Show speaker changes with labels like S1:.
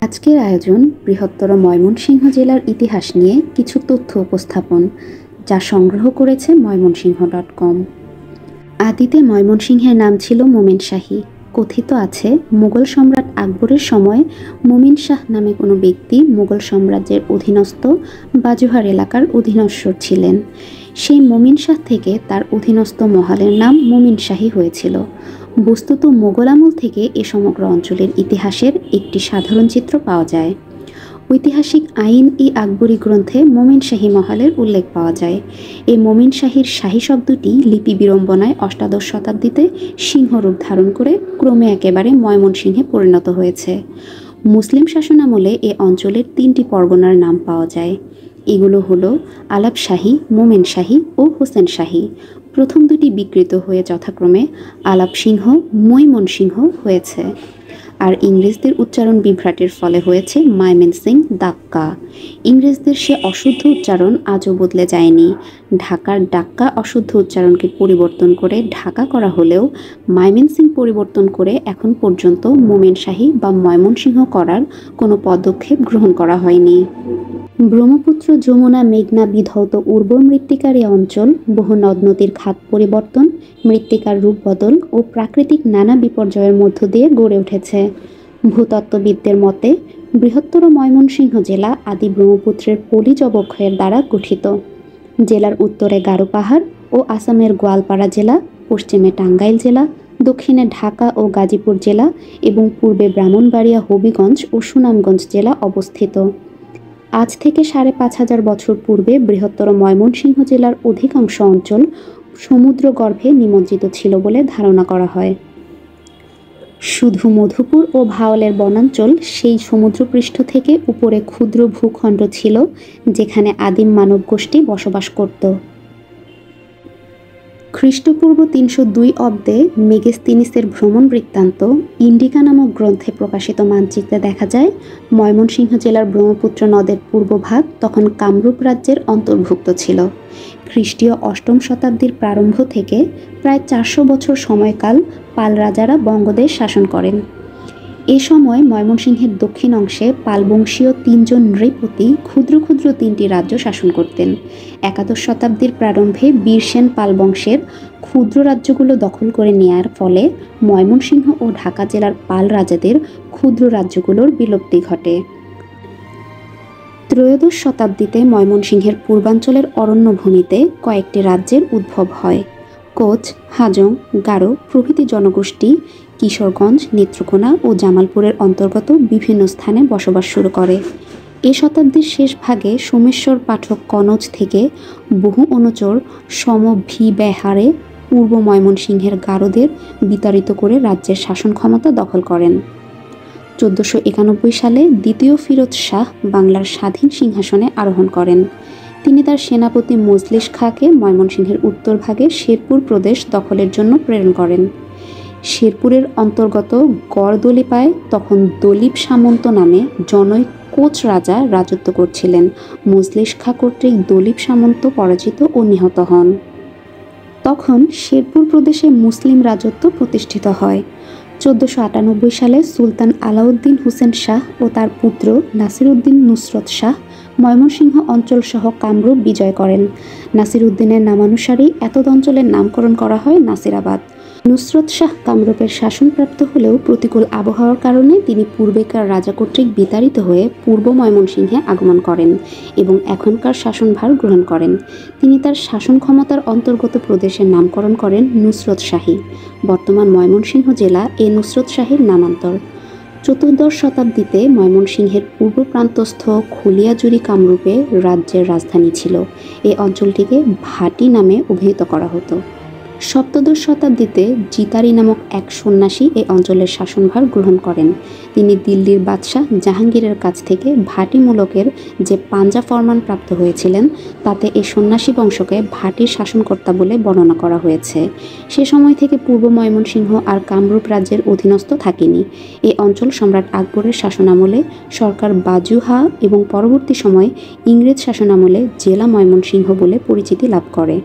S1: আজকের আয়োজন বৃহত্তর ময়মনসিংহ জেলার ইতিহাস নিয়ে কিছু তথ্য উপস্থাপন, যা সংগ্রহ করেছে ময়মনসিংহ.com। আদিতে ময়মনসিংহের নাম ছিল মোমেন শাহী। কথিত আছে মুঘল সম্রাট আকবরের সময় মোমিন শাহ নামে কোনো ব্যক্তি মুঘল সাম্রাজ্যের অধীনস্থ বাজুহার এলাকার অধীনস্থ ছিলেন। সেই মোমিন শাহ থেকে তার অধীনস্থ মহলের নাম মোমিন শাহী হয়েছিল। বস্তুত মোগল আমল থেকে এ সমগ্র অঞ্চলের ইতিহাসের একটি সাধারণ চিত্র পাওয়া যায়। ঐতিহাসিক আইন-ই আকবরী গ্রন্থে মোমিন শাহী মহলের উল্লেখ পাওয়া যায়। এই মোমিন শাহীর শাহী শব্দটি লিপি বিড়ম্বনায় অষ্টাদশ শতাব্দীতে সিংহরূপ ধারণ করে ক্রমে একেবারে ময়মনসিংহে পরিণত হয়েছে। মুসলিম শাসনামলে এ অঞ্চলের 3টি পরগনার নাম পাওয়া যায়। এগুলো হলো আলাপ শাহী, মোমেন শাহী ও হোসেন শাহী। প্রথম দুটি বিকৃত হয়ে যথাক্রমে আলাপ সিংহ, মৈমনসিংহ হয়েছে। আর ইংরেজদের উচ্চারণ বিভ্রাটের ফলে হয়েছে মাইমেনসিং দাক্কা। ইংরেজদের সে অশুদ্ধ উচ্চারণ আজও বদলে যায়নি। ঢাকার ডাক্কা অশুদ্ধ উচ্চারণকে পরিবর্তন করে ঢাকা করা হলেও মাইমেনসিং পরিবর্তন করে এখন পর্যন্ত মোমেন শাহী বা ময়মনসিংহ করার কোনো পদক্ষেপ গ্রহণ করা হয়নি। ব্রহ্মপুত্র, যমুনা, মেঘনা বিধৌত উর্বর মৃত্তিকার এই অঞ্চল বহু নদ নদীর খাত পরিবর্তন, মৃত্তিকার রূপ বদল ও প্রাকৃতিক নানা বিপর্যয়ের মধ্য দিয়ে গড়ে উঠেছে। ভূতত্ত্ববিদদের মতে বৃহত্তর ময়মনসিংহ জেলা আদি ব্রহ্মপুত্রের পলিজ অবক্ষয়ের দ্বারা গঠিত। জেলার উত্তরে গারো পাহাড় ও আসামের গোয়ালপাড়া জেলা, পশ্চিমে টাঙ্গাইল জেলা, দক্ষিণে ঢাকা ও গাজীপুর জেলা এবং পূর্বে ব্রাহ্মণবাড়িয়া, হবিগঞ্জ ও সুনামগঞ্জ জেলা অবস্থিত। আজ থেকে ৫৫০০ বছর পূর্বে বৃহত্তর ময়মনসিংহ জেলার অধিকাংশ অঞ্চল সমুদ্রগর্ভে নিমজ্জিত ছিল বলে ধারণা করা হয়। শুধু মধুপুর ও ভাওয়ালের বনাঞ্চল সেই সমুদ্রপৃষ্ঠ থেকে উপরে ক্ষুদ্র ভূখণ্ড ছিল, যেখানে আদিম মানব গোষ্ঠী বসবাস করত। খ্রিস্টপূর্ব ৩০২ অব্দে মেগেস্তিনিসের ভ্রমণ বৃত্তান্ত ইন্ডিকা নামক গ্রন্থে প্রকাশিত মানচিত্রে দেখা যায় ময়মনসিংহ জেলার ব্রহ্মপুত্র নদের পূর্বভাগ তখন কামরূপ রাজ্যের অন্তর্ভুক্ত ছিল। খ্রিস্টীয় ৮ম শতাব্দীর প্রারম্ভ থেকে প্রায় ৪০০ বছর সময়কাল পাল রাজারা বঙ্গদেশ শাসন করেন। এ সময় ময়মনসিংহের দক্ষিণ অংশে পালবংশীয় ৩ জন নৃপতি ক্ষুদ্র ক্ষুদ্র ৩টি রাজ্য শাসন করতেন। একাদশ শতাব্দীর প্রারম্ভে বীরসেন পাল বংশের ক্ষুদ্র রাজ্যগুলো দখল করে নেয়ার ফলে ময়মনসিংহ ও ঢাকা জেলার পাল রাজাদের ক্ষুদ্র রাজ্যগুলোর বিলুপ্তি ঘটে। ত্রয়োদশ শতাব্দীতে ময়মনসিংহের পূর্বাঞ্চলের অরণ্যভূমিতে কয়েকটি রাজ্যের উদ্ভব হয়। কোচ, হাজং, গারো প্রভৃতি জনগোষ্ঠী কিশোরগঞ্জ, নেত্রকোনা ও জামালপুরের অন্তর্গত বিভিন্ন স্থানে বসবাস শুরু করে। এ শতাব্দীর শেষ ভাগে সোমেশ্বর পাঠক কনৌজ থেকে বহু অনুচর সমভিব্যাহারে পূর্ব ময়মনসিংহের গারোদের বিতাড়িত করে রাজ্যের শাসন ক্ষমতা দখল করেন। ১৪৯১ সালে দ্বিতীয় ফিরোজ শাহ বাংলার স্বাধীন সিংহাসনে আরোহণ করেন। তিনি তার সেনাপতি মজলিস খাঁকে ময়মনসিংহের উত্তর ভাগে শেরপুর প্রদেশ দখলের জন্য প্রেরণ করেন। শেরপুরের অন্তর্গত গড়দলিপায় তখন দলীপ সামন্ত নামে জনৈক কোচ রাজা রাজত্ব করছিলেন। মজলিস খাঁ কর্তৃক দলীপ সামন্ত পরাজিত ও নিহত হন। তখন শেরপুর প্রদেশে মুসলিম রাজত্ব প্রতিষ্ঠিত হয়। ১৪৯৮ সালে সুলতান আলাউদ্দিন হুসেন শাহ ও তার পুত্র নাসিরউদ্দিন নুসরত শাহ ময়মনসিংহ অঞ্চলসহ কামরূপ বিজয় করেন। নাসিরউদ্দিনের নামানুসারেই এতদ অঞ্চলের নামকরণ করা হয় নাসিরাবাদ। নুসরত শাহ কামরূপের শাসনপ্রাপ্ত হলেও প্রতিকূল আবহাওয়ার কারণে তিনি পূর্বেকার রাজা কর্তৃক বিতাড়িত হয়ে পূর্ব ময়মনসিংহে আগমন করেন এবং এখনকার শাসনভার গ্রহণ করেন। তিনি তার শাসন ক্ষমতার অন্তর্গত প্রদেশের নামকরণ করেন নুসরত শাহী। বর্তমান ময়মনসিংহ জেলা এ নুসরত শাহীর নামান্তর। চতুর্দশ শতাব্দীতে ময়মনসিংহের পূর্ব প্রান্তস্থ খলিয়াজুরি কামরূপে রাজ্যের রাজধানী ছিল। এই অঞ্চলটিকে ভাটি নামে অভিহিত করা হতো। সপ্তদশ শতাব্দীতে জিতারি নামক এক সন্ন্যাসী এই অঞ্চলের শাসনভার গ্রহণ করেন। তিনি দিল্লির বাদশাহ জাহাঙ্গীরের কাছ থেকে ভাটি মূলকের যে পাঞ্জা ফরমান প্রাপ্ত হয়েছিলেন, তাতে এই সন্ন্যাসী বংশকে ভাটির শাসনকর্তা বলে বর্ণনা করা হয়েছে। সে সময় থেকে পূর্ব ময়মনসিংহ আর কামরূপ রাজ্যের অধীনস্থ থাকেনি। এই অঞ্চল সম্রাট আকবরের শাসনামলে সরকার বাজুহা এবং পরবর্তী সময়ে ইংরেজ শাসনামলে জেলা ময়মনসিংহ বলে পরিচিতি লাভ করে।